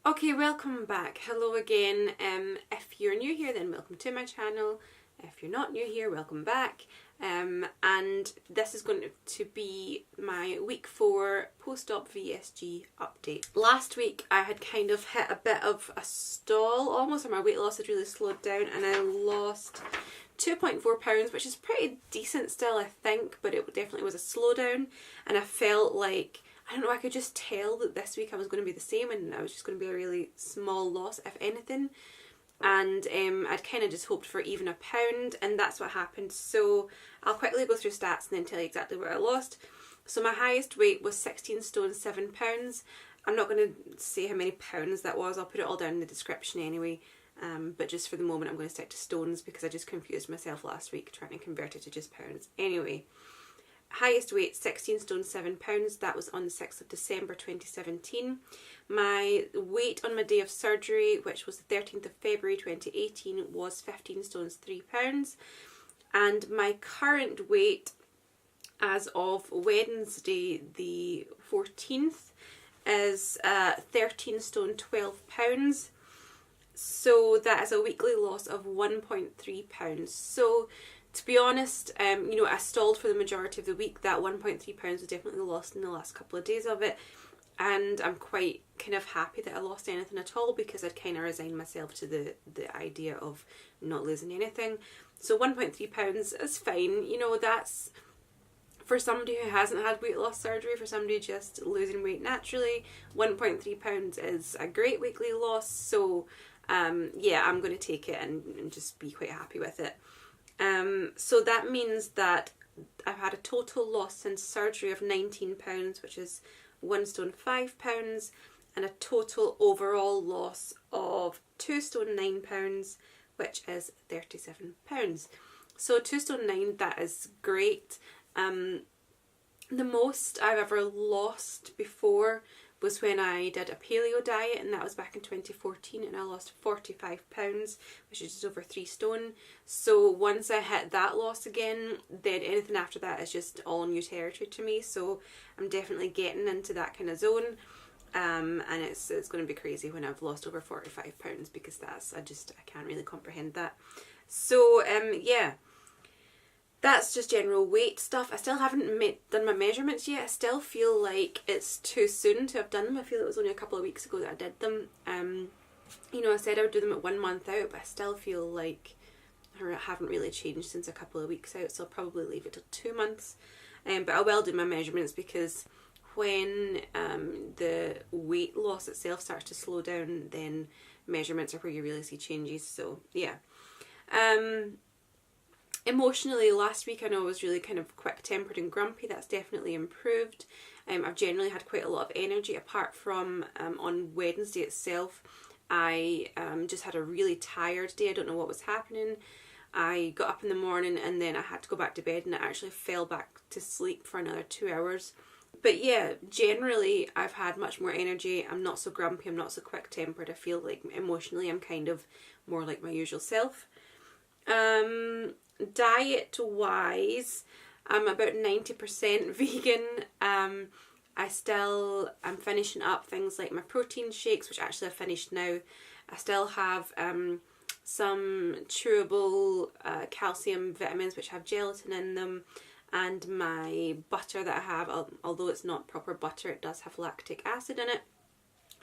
Okay, welcome back. Hello again. If you're new here, then welcome to my channel. If you're not new here, welcome back. And this is going to be my week 4 post-op VSG update. Last week I had kind of hit a bit of a stall almost, and my weight loss had really slowed down, and I lost 2.4 pounds, which is pretty decent still, I think, but it definitely was a slowdown, and I felt like, I don't know, I could just tell that this week I was going to be the same, and I was just going to be a really small loss, if anything. And I'd kind of just hoped for even a pound, and that's what happened. So I'll quickly go through stats and then tell you exactly what I lost. So my highest weight was 16 stone 7 pounds. I'm not going to say how many pounds that was, I'll put it all down in the description anyway. But just for the moment I'm going to stick to stones because I just confused myself last week trying to convert it to just pounds. Anyway, highest weight 16 stone 7 pounds, that was on the 6th of December 2017. My weight on my day of surgery, which was the 13th of February 2018, was 15 stones 3 pounds. And my current weight as of Wednesday the 14th is 13 stone 12 pounds. So that is a weekly loss of 1.3 pounds. So to be honest, you know, I stalled for the majority of the week. That 1.3 pounds was definitely lost in the last couple of days of it. And I'm quite kind of happy that I lost anything at all because I'd kind of resigned myself to the idea of not losing anything. So 1.3 pounds is fine. You know, that's for somebody who hasn't had weight loss surgery, for somebody just losing weight naturally, 1.3 pounds is a great weekly loss. So yeah, I'm going to take it and just be quite happy with it. So that means that I've had a total loss since surgery of 19 pounds, which is 1 stone 5 pounds, and a total overall loss of 2 stone 9 pounds, which is 37 pounds. So 2 stone 9, that is great. The most I've ever lost before was when I did a paleo diet, and that was back in 2014, and I lost 45 pounds, which is just over 3 stone. So once I hit that loss again, then anything after that is just all new territory to me. So I'm definitely getting into that kind of zone, and it's going to be crazy when I've lost over 45 pounds because that's, I can't really comprehend that. So yeah, that's just general weight stuff. I still haven't done my measurements yet. I still feel like it's too soon to have done them. I feel it was only a couple of weeks ago that I did them. You know, I said I would do them at 1 month out, but I still feel like I haven't really changed since a couple of weeks out, so I'll probably leave it till 2 months. But I will do my measurements because when the weight loss itself starts to slow down, then measurements are where you really see changes. So yeah. Emotionally, last week I know I was really kind of quick-tempered and grumpy. That's definitely improved. I've generally had quite a lot of energy, apart from on Wednesday itself. I just had a really tired day. I don't know what was happening. I got up in the morning and then I had to go back to bed, and I actually fell back to sleep for another 2 hours. But yeah, generally I've had much more energy. I'm not so grumpy, I'm not so quick-tempered. I feel like emotionally I'm kind of more like my usual self. Diet wise, I'm about 90% vegan. I'm finishing up things like my protein shakes, which actually I've finished now. I still have some chewable calcium vitamins which have gelatin in them, and my butter that I have, although it's not proper butter, it does have lactic acid in it.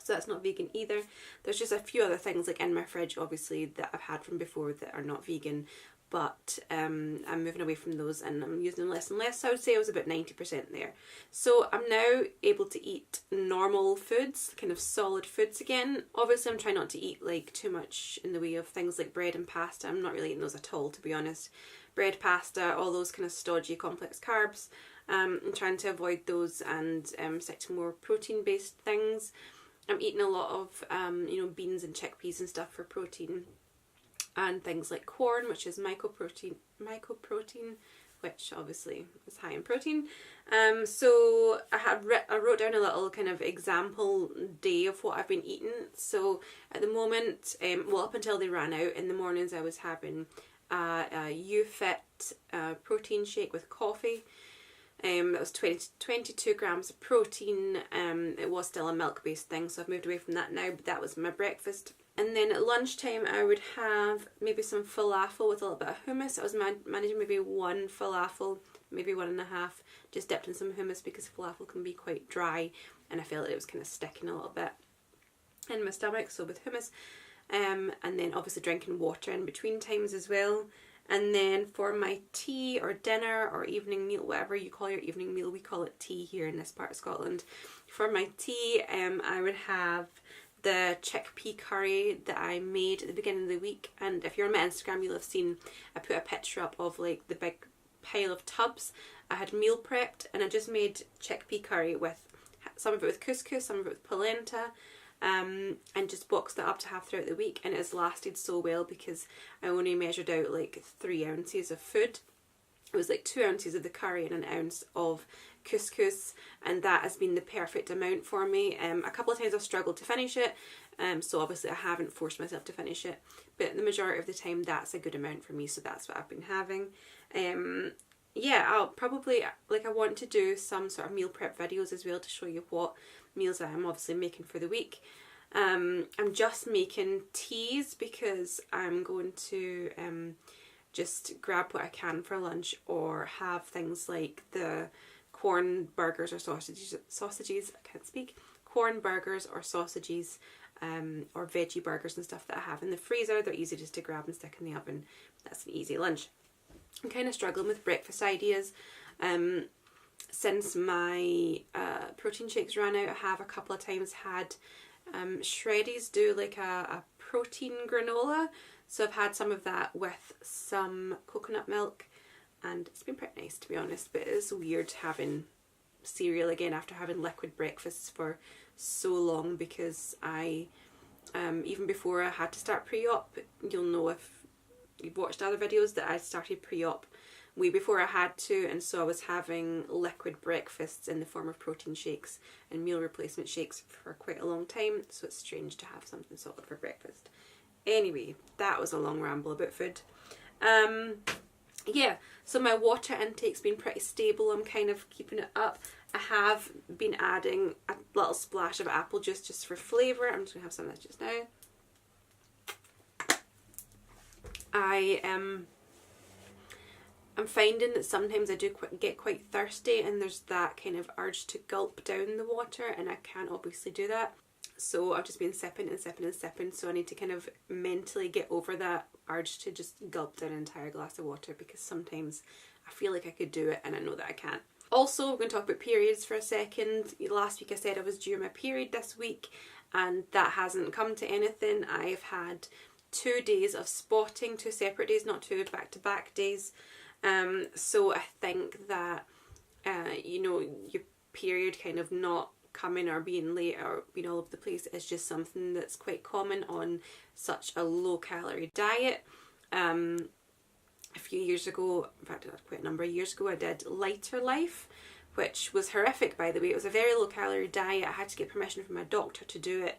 So that's not vegan either. There's just a few other things like in my fridge, obviously, that I've had from before that are not vegan, but I'm moving away from those and I'm using them less and less. So I would say I was about 90% there. So I'm now able to eat normal foods, kind of solid foods again. Obviously I'm trying not to eat like too much in the way of things like bread and pasta. I'm not really eating those at all, to be honest. Bread, pasta, all those kind of stodgy complex carbs. I'm trying to avoid those and stick to more protein based things. I'm eating a lot of you know, beans and chickpeas and stuff for protein, and things like corn, which is mycoprotein, which obviously is high in protein. So I wrote down a little kind of example day of what I've been eating. So at the moment, well, up until they ran out, in the mornings I was having a UFit protein shake with coffee. That was 22 grams of protein. It was still a milk-based thing, so I've moved away from that now, but that was my breakfast. And then at lunchtime I would have maybe some falafel with a little bit of hummus. I was managing maybe one falafel, maybe 1.5, just dipped in some hummus because falafel can be quite dry and I felt like it was kind of sticking a little bit in my stomach, so with hummus. And then obviously drinking water in between times as well. And then for my tea or dinner or evening meal, whatever you call your evening meal, we call it tea here in this part of Scotland. For my tea, I would have the chickpea curry that I made at the beginning of the week. And if you're on my Instagram, you'll have seen I put a picture up of like the big pile of tubs. I had meal prepped and I just made chickpea curry with some of it with couscous, some of it with polenta. And just boxed it up to have throughout the week, and it has lasted so well because I only measured out like 3 ounces of food. It was like 2 ounces of the curry and 1 ounce of couscous, and that has been the perfect amount for me. A couple of times I've struggled to finish it, so obviously I haven't forced myself to finish it, but the majority of the time that's a good amount for me, so that's what I've been having. Yeah, I'll probably, like, I want to do some sort of meal prep videos as well to show you what meals I'm obviously making for the week. I'm just making teas because I'm going to just grab what I can for lunch, or have things like the corn burgers or sausages, I can't speak, corn burgers or sausages, or veggie burgers and stuff that I have in the freezer. They're easy just to grab and stick in the oven. That's an easy lunch. I'm kind of struggling with breakfast ideas. Since my protein shakes ran out, I have a couple of times had Shreddies do like a protein granola. So I've had some of that with some coconut milk, and it's been pretty nice, to be honest, but it is weird having cereal again after having liquid breakfasts for so long, because I, even before I had to start pre-op, you'll know if you've watched other videos that I started pre-op way before I had to, and so I was having liquid breakfasts in the form of protein shakes and meal replacement shakes for quite a long time, so it's strange to have something solid for breakfast. Anyway, that was a long ramble about food. Yeah, so my water intake's been pretty stable. I'm kind of keeping it up. I have been adding a little splash of apple juice just for flavour. I'm just going to have some of this just now. I'm finding that sometimes I do get quite thirsty, and there's that kind of urge to gulp down the water, and I can't obviously do that. So I've just been sipping and sipping and sipping, so I need to kind of mentally get over that urge to just gulp down an entire glass of water, because sometimes I feel like I could do it and I know that I can't. Also, we're going to talk about periods for a second. Last week I said I was due my period this week, and that hasn't come to anything. I've had 2 days of spotting, 2 separate days, not 2 back-to-back days. So I think that, you know, your period kind of not coming or being late or being all over the place is just something that's quite common on such a low calorie diet. A few years ago, in fact quite a number of years ago, I did Lighter Life, which was horrific, by the way. It was a very low calorie diet. I had to get permission from my doctor to do it,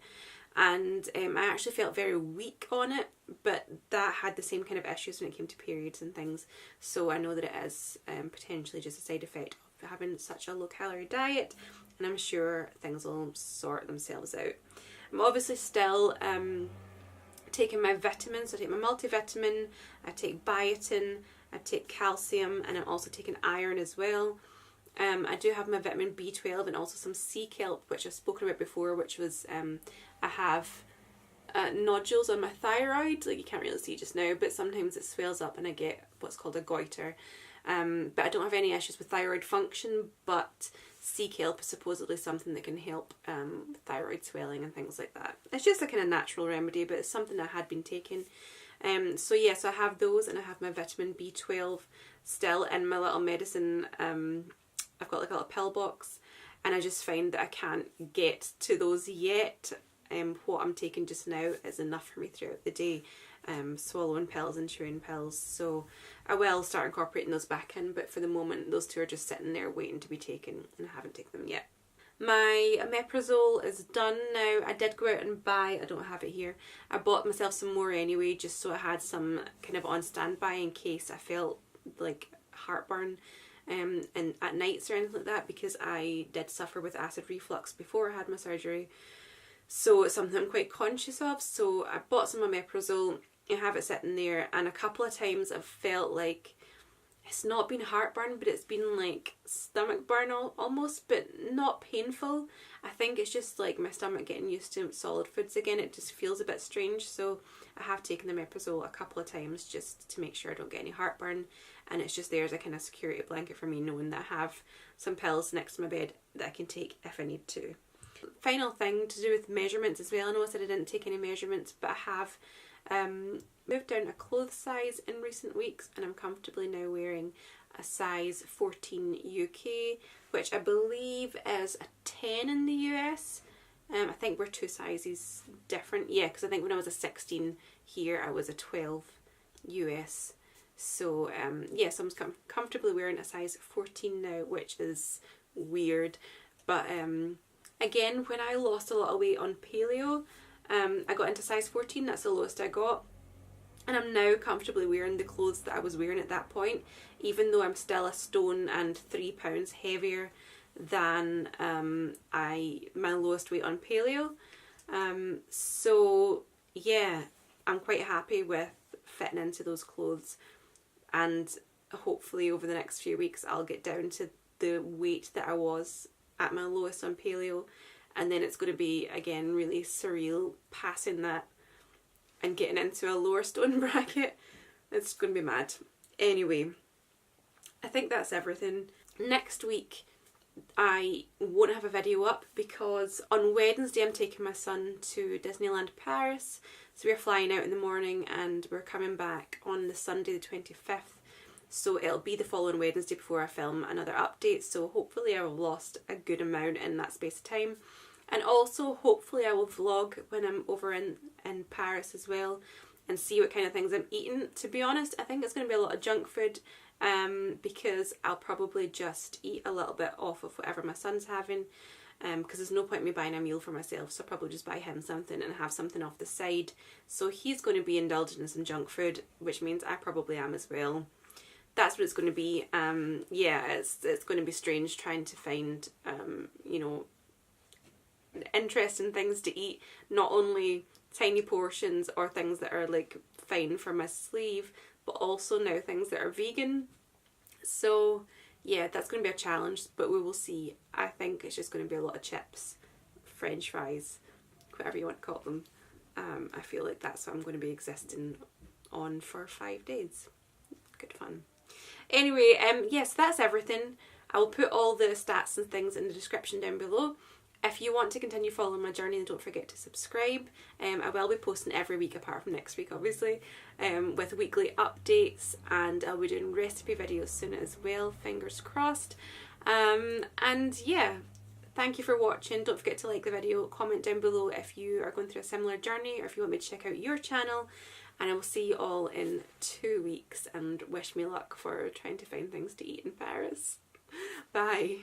and I actually felt very weak on it, but that had the same kind of issues when it came to periods and things, so I know that it is potentially just a side effect of having such a low calorie diet, and I'm sure things will sort themselves out. I'm obviously still taking my vitamins. So I take my multivitamin, I take biotin, I take calcium, and I'm also taking iron as well. I do have my vitamin B12 and also some sea kelp, which I've spoken about before, which was, I have nodules on my thyroid. Like, you can't really see just now, but sometimes it swells up and I get what's called a goiter. But I don't have any issues with thyroid function, but sea kelp is supposedly something that can help with thyroid swelling and things like that. It's just a kind of natural remedy, but it's something I had been taking. So yeah, so I have those, and I have my vitamin B12 still in my little medicine. I've got like a little pill box, and I just find that I can't get to those yet. What I'm taking just now is enough for me throughout the day. Swallowing pills and chewing pills, so I will start incorporating those back in, but for the moment those 2 are just sitting there waiting to be taken, and I haven't taken them yet. My omeprazole is done now. I did go out and buy, I don't have it here, I bought myself some more anyway, just so I had some kind of on standby in case I felt like heartburn. and at nights or anything like that, because I did suffer with acid reflux before I had my surgery. So it's something I'm quite conscious of. So I bought some omeprazole, I have it sitting there, and a couple of times I've felt like it's not been heartburn, but it's been like stomach burn almost, but not painful. I think it's just like my stomach getting used to solid foods again. It just feels a bit strange. So I have taken the omeprazole a couple of times just to make sure I don't get any heartburn. And it's just there as a kind of security blanket for me, knowing that I have some pills next to my bed that I can take if I need to. Final thing to do with measurements as well. I know I said I didn't take any measurements, but I have moved down a clothes size in recent weeks, and I'm comfortably now wearing a size 14 UK, which I believe is a 10 in the US. I think we're 2 sizes different. Yeah, because I think when I was a 16 here, I was a 12 US. So yeah, so I'm comfortably wearing a size 14 now, which is weird. But again, when I lost a lot of weight on paleo, I got into size 14, that's the lowest I got. And I'm now comfortably wearing the clothes that I was wearing at that point, even though I'm still a stone and 3 pounds heavier than my lowest weight on paleo. So yeah, I'm quite happy with fitting into those clothes, and hopefully over the next few weeks I'll get down to the weight that I was at my lowest on paleo, and then it's going to be again really surreal passing that and getting into a lower stone bracket. It's going to be mad. Anyway, I think that's everything. Next week I won't have a video up because on Wednesday I'm taking my son to Disneyland Paris. So we're flying out in the morning and we're coming back on the Sunday the 25th. So it'll be the following Wednesday before I film another update. So hopefully I will have lost a good amount in that space of time. And also hopefully I will vlog when I'm over in Paris as well and see what kind of things I'm eating. To be honest, I think it's going to be a lot of junk food because I'll probably just eat a little bit off of whatever my son's having, because there's no point me buying a meal for myself, so I'll probably just buy him something and have something off the side. So he's going to be indulging in some junk food, which means I probably am as well. That's what it's going to be. Yeah, it's going to be strange trying to find, you know, interesting things to eat, not only tiny portions or things that are like fine for my sleeve, but also now things that are vegan. So yeah, that's going to be a challenge, but we will see. I think it's just going to be a lot of chips, french fries, whatever you want to call them. I feel like that's what I'm going to be existing on for 5 days. Good fun. Anyway, yes, that's everything. I will put all the stats and things in the description down below. If you want to continue following my journey, then don't forget to subscribe. I will be posting every week apart from next week, obviously, with weekly updates, and I'll be doing recipe videos soon as well, fingers crossed. And yeah, thank you for watching. Don't forget to like the video, comment down below if you are going through a similar journey or if you want me to check out your channel, and I will see you all in 2 weeks, and wish me luck for trying to find things to eat in Paris. Bye.